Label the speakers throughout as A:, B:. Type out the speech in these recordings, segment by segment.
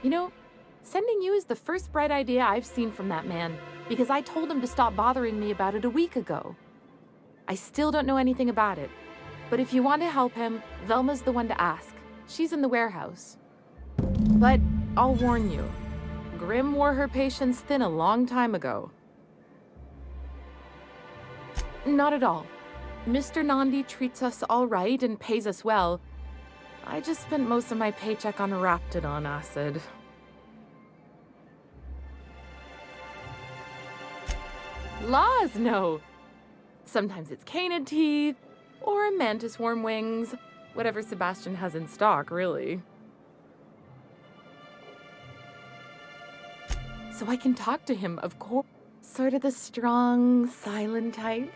A: You know, sending you is the first bright idea I've seen from that man, because I told him to stop bothering me about it a week ago. I still don't know anything about it, but if you want to help him, Velma's the one to ask. She's in the warehouse. But I'll warn you, Grim wore her patience thin a long time ago. Not at all. Mr. Nandi treats us all right and pays us well. I just spent most of my paycheck on Raptidon acid. Laws, no. Sometimes it's canid teeth, or mantis worm wings. Whatever Sebastian has in stock, really. So I can talk to him, of course. Sort of the strong, silent type.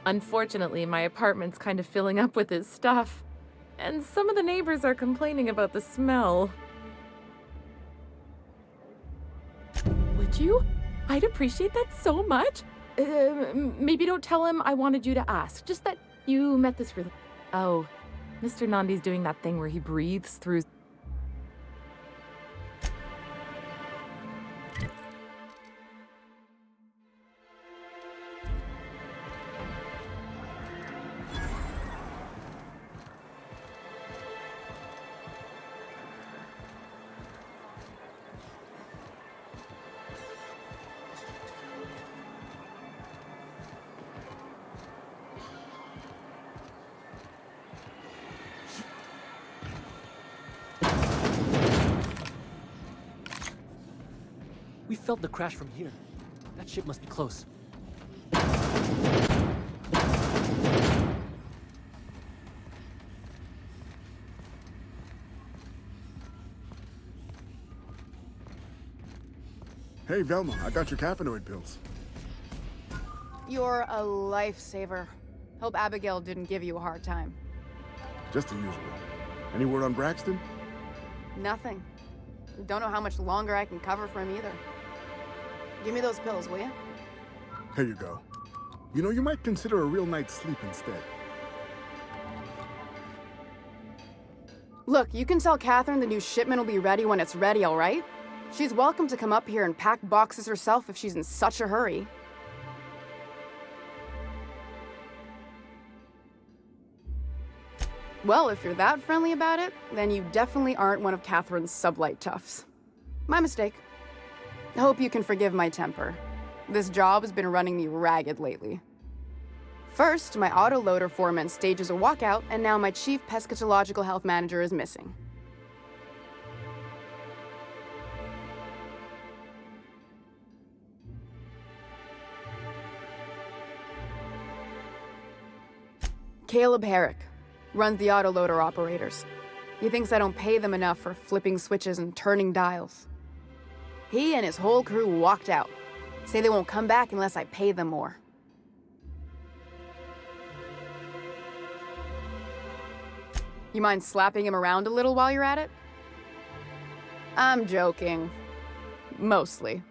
A: Unfortunately, my apartment's kind of filling up with his stuff, and some of the neighbors are complaining about the smell. Would you? I'd appreciate that so much. Maybe don't tell him I wanted you to ask, just that you met this really... Oh, Mr. Nandi's doing that thing where he breathes through...
B: We felt the crash from here. That ship must be close.
C: Hey, Velma, I got your caffeinoid pills.
D: You're a lifesaver. Hope Abigail didn't give you a hard time.
C: Just the usual. Any word on Braxton?
D: Nothing. Don't know how much longer I can cover for him either. Give me those pills, will you?
C: Here you go. You know, you might consider a real night's sleep instead.
D: Look, you can tell Catherine the new shipment will be ready when it's ready, all right? She's welcome to come up here and pack boxes herself if she's in such a hurry. Well, if you're that friendly about it, then you definitely aren't one of Catherine's sublight toughs. My mistake. I hope you can forgive my temper. This job has been running me ragged lately. First, my autoloader foreman stages a walkout, and now my chief pescatological health manager is missing. Caleb Herrick runs the autoloader operators. He thinks I don't pay them enough for flipping switches and turning dials. He and his whole crew walked out. Say they won't come back unless I pay them more. You mind slapping him around a little while you're at it? I'm joking. Mostly.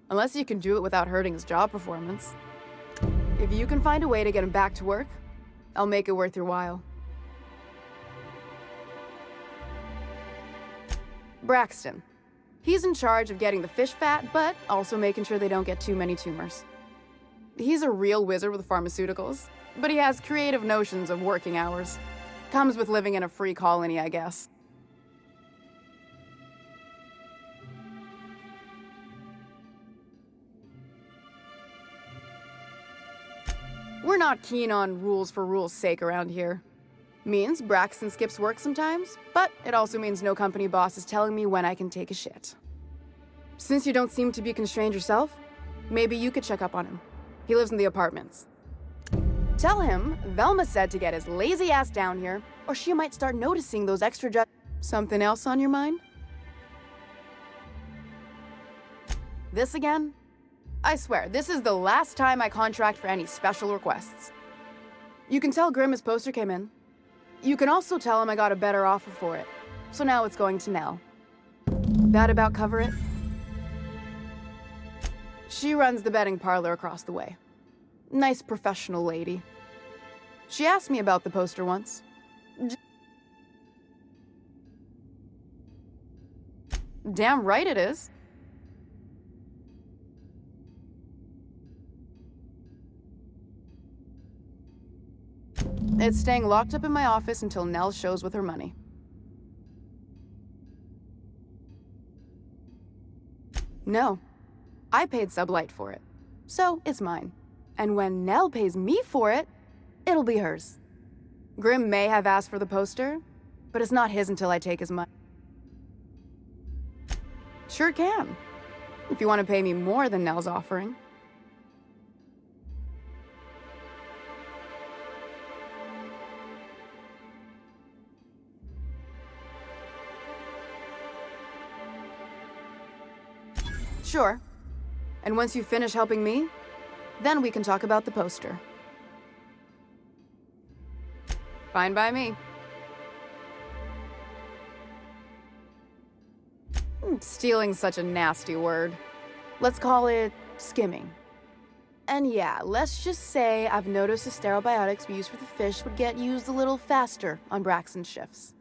D: Unless you can do it without hurting his job performance. If you can find a way to get him back to work, I'll make it worth your while. Braxton. He's in charge of getting the fish fat, but also making sure they don't get too many tumors. He's a real wizard with pharmaceuticals, but he has creative notions of working hours. Comes with living in a free colony, I guess. We're not keen on rules for rules' sake around here. Means Braxton skips work sometimes, but it also means no company boss is telling me when I can take a shit. Since you don't seem to be constrained yourself, maybe you could check up on him. He lives in the apartments. Tell him Velma said to get his lazy ass down here, or she might start noticing those extra Something else on your mind? This again? I swear, this is the last time I contract for any special requests. You can tell Grim his poster came in. You can also tell him I got a better offer for it. So now it's going to Nell. That about cover it? She runs the betting parlor across the way. Nice professional lady. She asked me about the poster once. Damn right it is. It's staying locked up in my office until Nell shows with her money. No. I paid Sublight for it. So, it's mine. And when Nell pays me for it, it'll be hers. Grimm may have asked for the poster, but it's not his until I take his money. Sure can. If you want to pay me more than Nell's offering. Sure. And once you finish helping me, then we can talk about the poster. Fine by me. Stealing's such a nasty word. Let's call it skimming. And yeah, let's just say I've noticed the sterile biotics we use for the fish would get used a little faster on Braxton's shifts.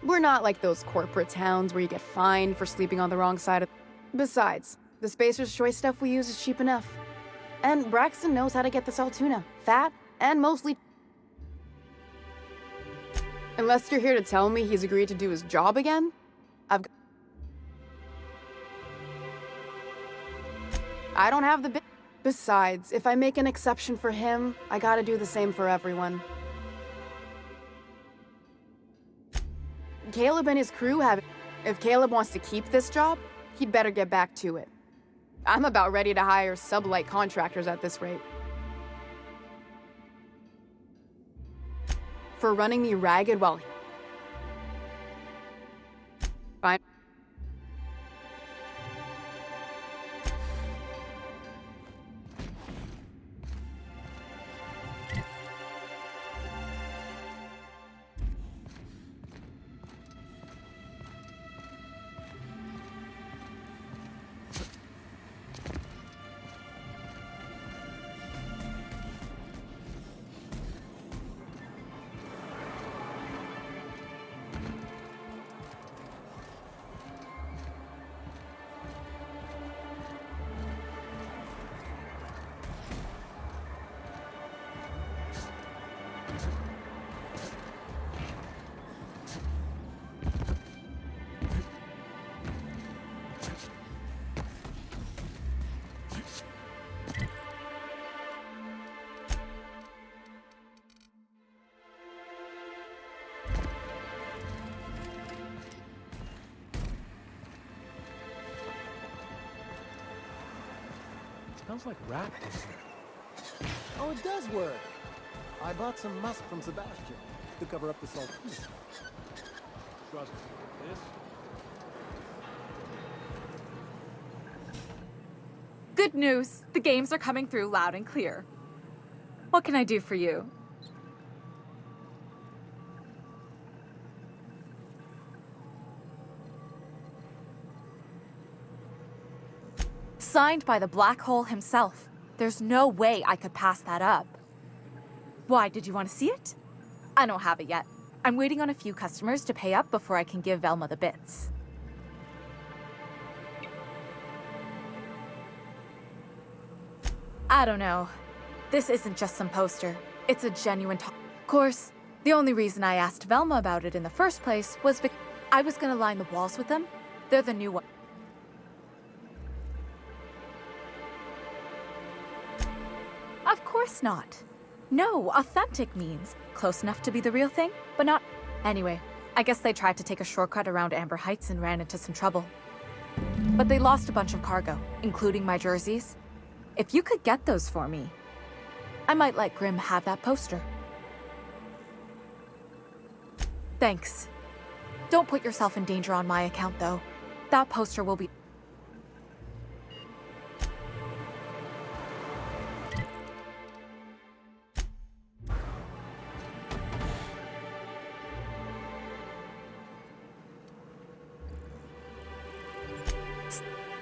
D: We're not like those corporate towns where you get fined for sleeping on the wrong side of... Besides, the Spacer's Choice stuff we use is cheap enough. And Braxton knows how to get the Saltuna, fat, and mostly... Unless you're here to tell me he's agreed to do his job again, I don't have the Besides, if I make an exception for him, I gotta do the same for everyone. Caleb and his crew have... If Caleb wants to keep this job, he'd better get back to it. I'm about ready to hire Sublight contractors at this rate. For running me ragged while... Fine.
B: Smells like rat piss. Oh, it does work. I bought some musk from Sebastian to cover up the salt. Trust me. This?
E: Good news! The games are coming through loud and clear. What can I do for you? Signed by the Black Hole himself. There's no way I could pass that up. Why, did you want to see it? I don't have it yet. I'm waiting on a few customers to pay up before I can give Velma the bits. I don't know. This isn't just some poster. It's a genuine Of course, the only reason I asked Velma about it in the first place was because I was gonna line the walls with them. They're the new one. Of course not. No, authentic means close enough to be the real thing, but not... Anyway, I guess they tried to take a shortcut around Amber Heights and ran into some trouble. But they lost a bunch of cargo, including my jerseys. If you could get those for me, I might let Grimm have that poster. Thanks. Don't put yourself in danger on my account, though. That poster will be...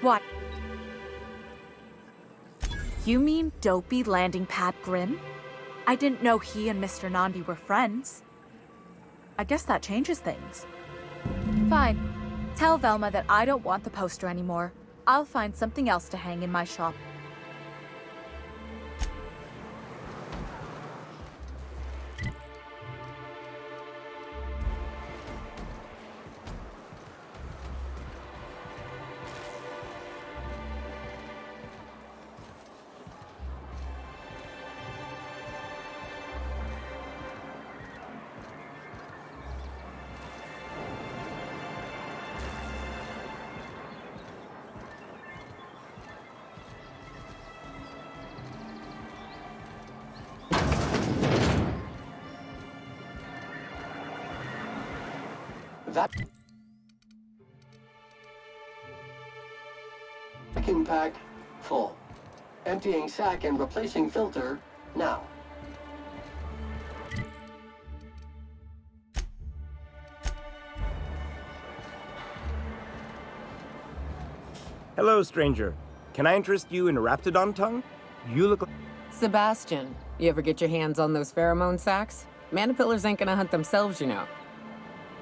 E: What? You mean dopey landing pad Grimm? I didn't know he and Mr. Nandi were friends. I guess that changes things. Fine. Tell Velma that I don't want the poster anymore. I'll find something else to hang in my shop.
F: That vacuum pack full. Emptying sack and replacing filter now.
G: Hello, stranger. Can I interest you in a raptidon tongue? You look like...
H: Sebastian, you ever get your hands on those pheromone sacks? Manipillars ain't gonna hunt themselves, you know.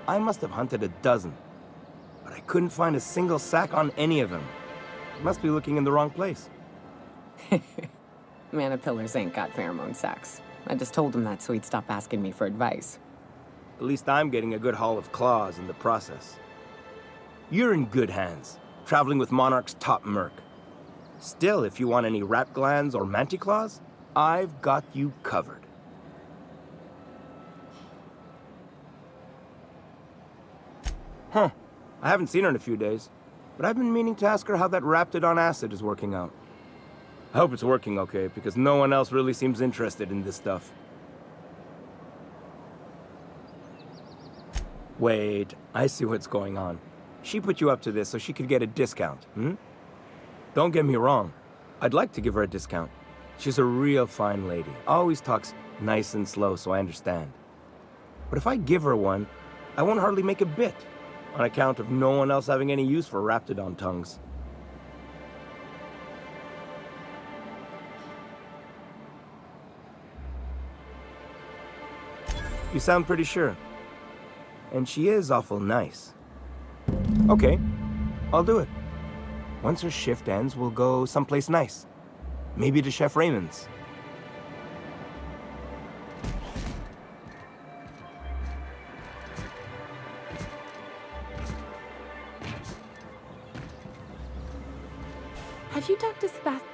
G: I must have hunted a dozen, but I couldn't find a single sack on any of them. Must be looking in the wrong place.
H: Manipillars ain't got pheromone sacks. I just told him that so he'd stop asking me for advice.
G: At least I'm getting a good haul of claws in the process. You're in good hands, traveling with Monarch's top merc. Still, if you want any rat glands or manticlaws, I've got you covered. Huh. I haven't seen her in a few days, but I've been meaning to ask her how that Raptidon acid is working out. I hope it's working okay, because no one else really seems interested in this stuff. Wait, I see what's going on. She put you up to this so she could get a discount, hmm? Don't get me wrong. I'd like to give her a discount. She's a real fine lady. Always talks nice and slow, so I understand. But if I give her one, I won't hardly make a bit, on account of no one else having any use for Raptidon tongues. You sound pretty sure. And she is awful nice. Okay, I'll do it. Once her shift ends, we'll go someplace nice. Maybe to Chef Raymond's.
A: Have you talked to Sebastian?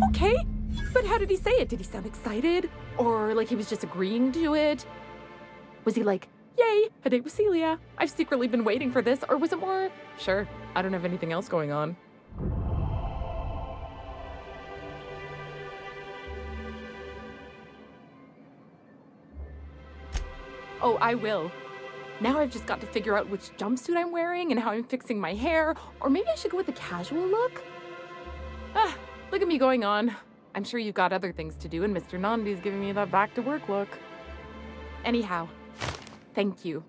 A: Okay, but how did he say it? Did he sound excited? Or like he was just agreeing to it? Was he like, yay, a date with Celia? I've secretly been waiting for this. Or was it more, sure, I don't have anything else going on? Oh, I will. Now I've just got to figure out which jumpsuit I'm wearing and how I'm fixing my hair. Or maybe I should go with a casual look? Ah, look at me going on. I'm sure you've got other things to do, and Mr. Nandi's giving me that back-to-work look. Anyhow, thank you.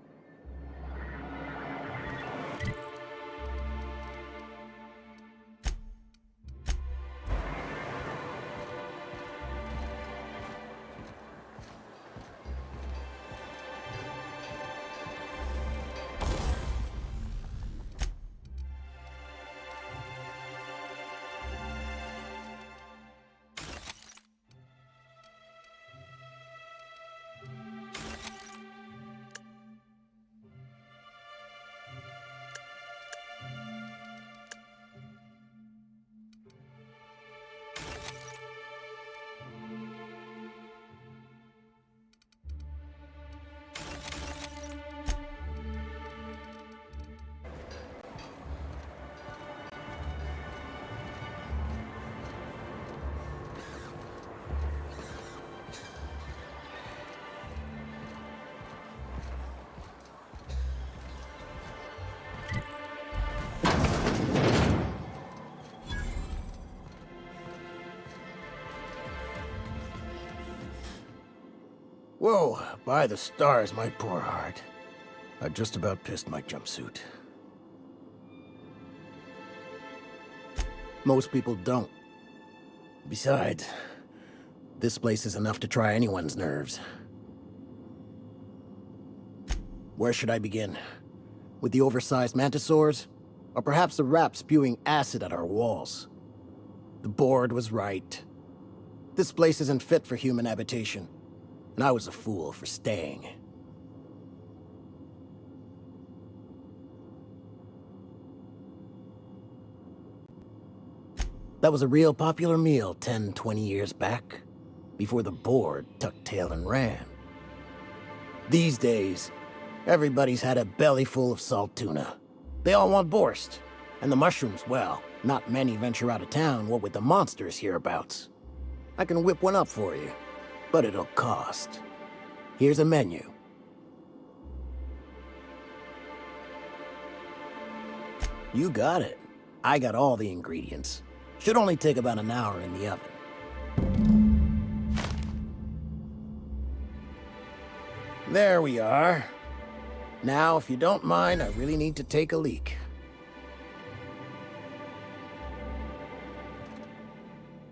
B: Whoa, by the stars, my poor heart. I just about pissed my jumpsuit. Most people don't. Besides,
I: This place is enough to try anyone's nerves. Where should I begin? With the oversized mantisaurs? Or perhaps the rap spewing acid at our walls? The board was right. This place isn't fit for human habitation, and I was a fool for staying. That was a real popular meal 10, 20 years back, before the board tucked tail and ran. These days, everybody's had a belly full of salt tuna. They all want borscht. And the mushrooms, well, not many venture out of town, what with the monsters hereabouts. I can whip one up for you, but it'll cost. Here's a menu. You got it. I got all the ingredients. Should only take about an hour in the oven. There we are. Now, if you don't mind, I really need to take a leak.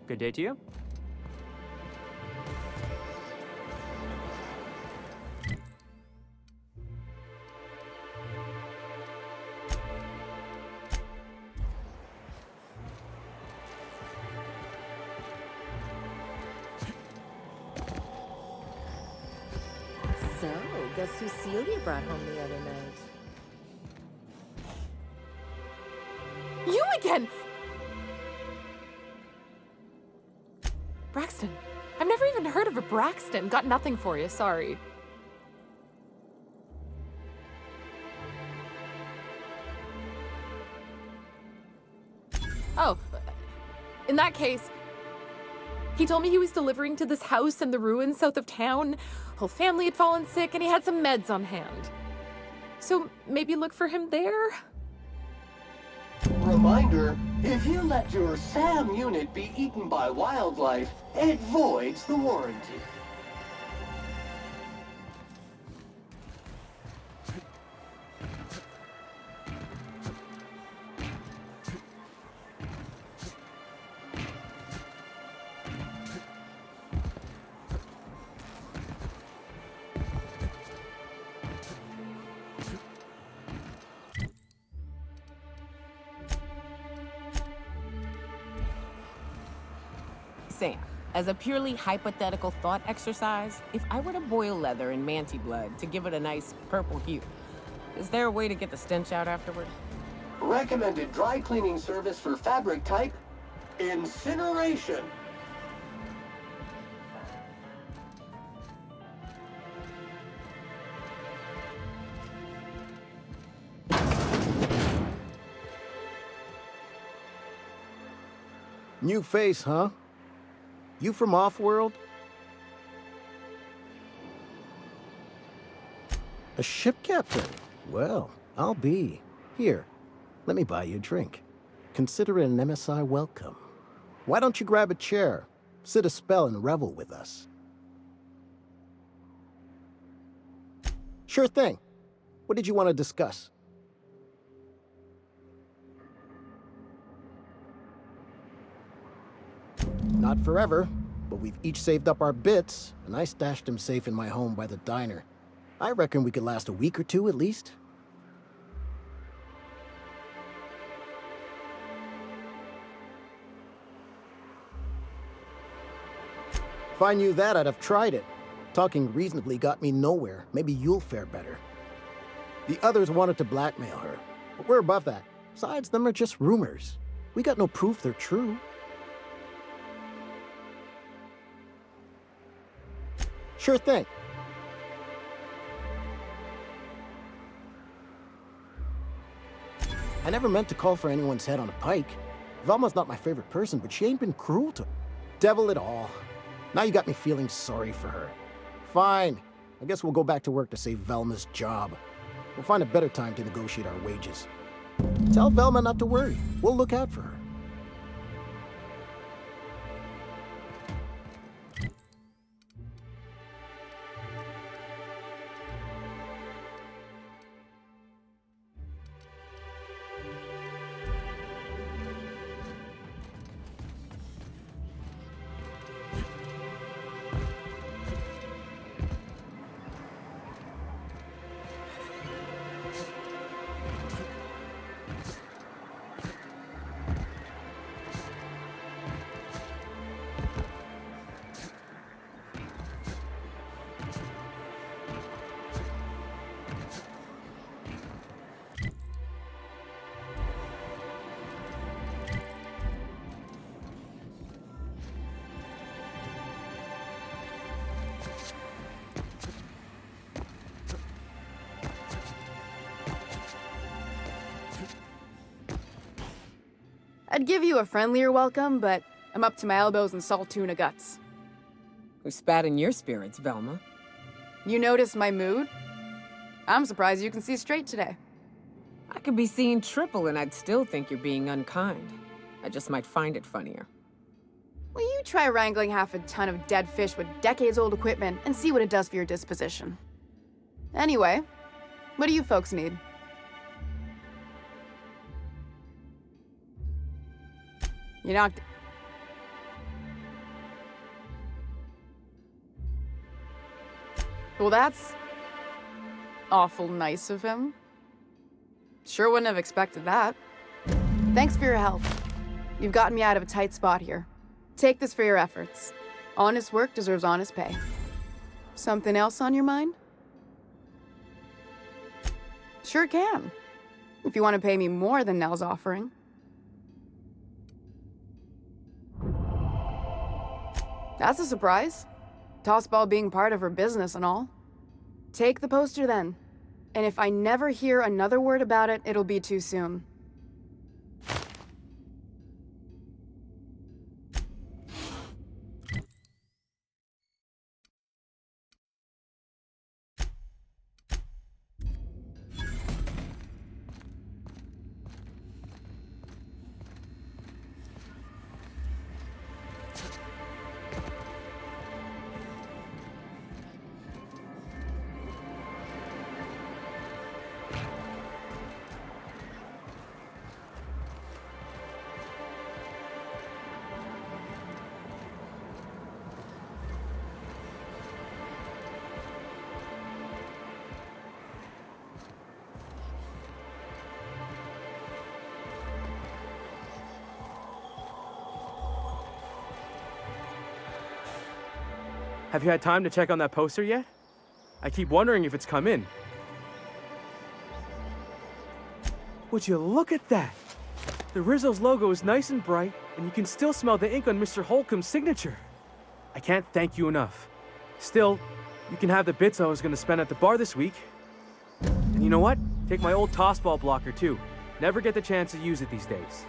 J: Good day to you.
K: So, guess who Celia brought home the other night?
A: You again! Braxton. I've never even heard of a Braxton. Got nothing for you, sorry. Oh, in that case, he told me he was delivering to this house in the ruins south of town. Whole family had fallen sick and he had some meds on hand. So maybe look for him there?
F: Reminder, if you let your SAM unit be eaten by wildlife, it voids the warranty.
H: Sam, as a purely hypothetical thought exercise, if I were to boil leather in manti blood to give it a nice purple hue, is there a way to get the stench out afterward?
F: Recommended dry cleaning service for fabric type, incineration.
I: New face, huh? You from Off-World? A ship captain? Well, I'll be. Here, let me buy you a drink. Consider it an MSI welcome. Why don't you grab a chair, sit a spell and revel with us? Sure thing. What did you want to discuss? Not forever, but we've each saved up our bits, and I stashed them safe in my home by the diner. I reckon we could last a week or two at least. If I knew that, I'd have tried it. Talking reasonably got me nowhere. Maybe you'll fare better. The others wanted to blackmail her, but we're above that. Besides, them are just rumors. We got no proof they're true. Sure thing. I never meant to call for anyone's head on a pike. Velma's not my favorite person, but she ain't been cruel to... Devil it all. Now you got me feeling sorry for her. Fine. I guess we'll go back to work to save Velma's job. We'll find a better time to negotiate our wages. Tell Velma not to worry. We'll look out for her.
D: I'd give you a friendlier welcome, but I'm up to my elbows in salt tuna guts.
H: Who spat in your spirits, Velma?
D: You notice my mood? I'm surprised you can see straight today.
H: I could be seeing triple and I'd still think you're being unkind. I just might find it funnier.
D: Will you try wrangling half a ton of dead fish with decades-old equipment and see what it does for your disposition? Anyway, what do you folks need? You knocked... Well, that's... awful nice of him. Sure wouldn't have expected that. Thanks for your help. You've gotten me out of a tight spot here. Take this for your efforts. Honest work deserves honest pay. Something else on your mind? Sure can. If you want to pay me more than Nell's offering. That's a surprise. Tossball being part of her business and all. Take the poster then. And if I never hear another word about it, it'll be too soon.
J: Have you had time to check on that poster yet? I keep wondering if it's come in. Would you look at that? The Rizzo's logo is nice and bright, and you can still smell the ink on Mr. Holcomb's signature. I can't thank you enough. Still, you can have the bits I was going to spend at the bar this week. And you know what? Take my old tossball blocker too. Never get the chance to use it these days.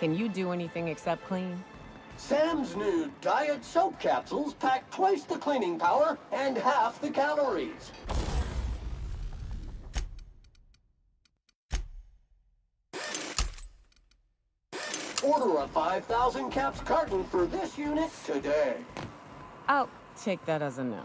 H: Can you do anything except clean?
F: Sam's new diet soap capsules pack twice the cleaning power and half the calories. Order a 5,000 caps carton for this unit today.
H: I'll take that as a no.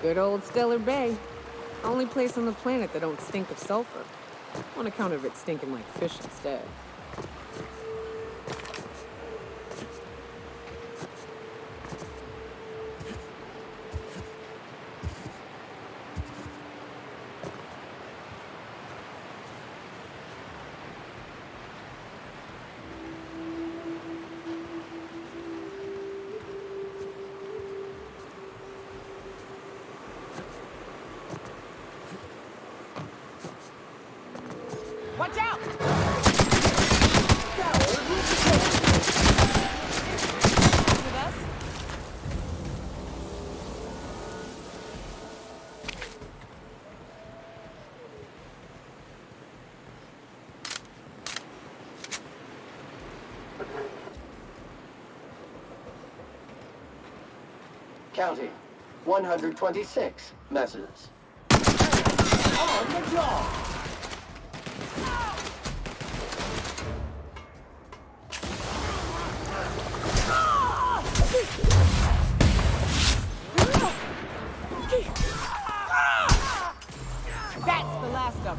H: Good old Stellar Bay. Only place on the planet that don't stink of sulfur. On account of it stinking like fish instead. Watch out! With us?
F: Counting. 126 messages. On the job!
H: That's the last of them.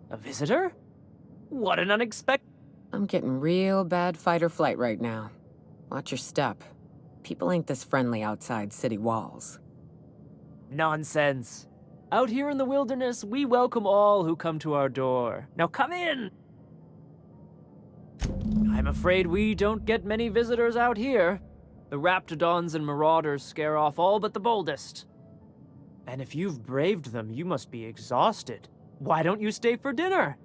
J: A visitor? What an unexpected...
H: I'm getting real bad fight or flight right now. Watch your step. People ain't this friendly outside city walls.
J: Nonsense. Out here in the wilderness, we welcome all who come to our door. Now come in! I'm afraid we don't get many visitors out here. The Raptidons and Marauders scare off all but the boldest. And if you've braved them, you must be exhausted. Why don't you stay for dinner?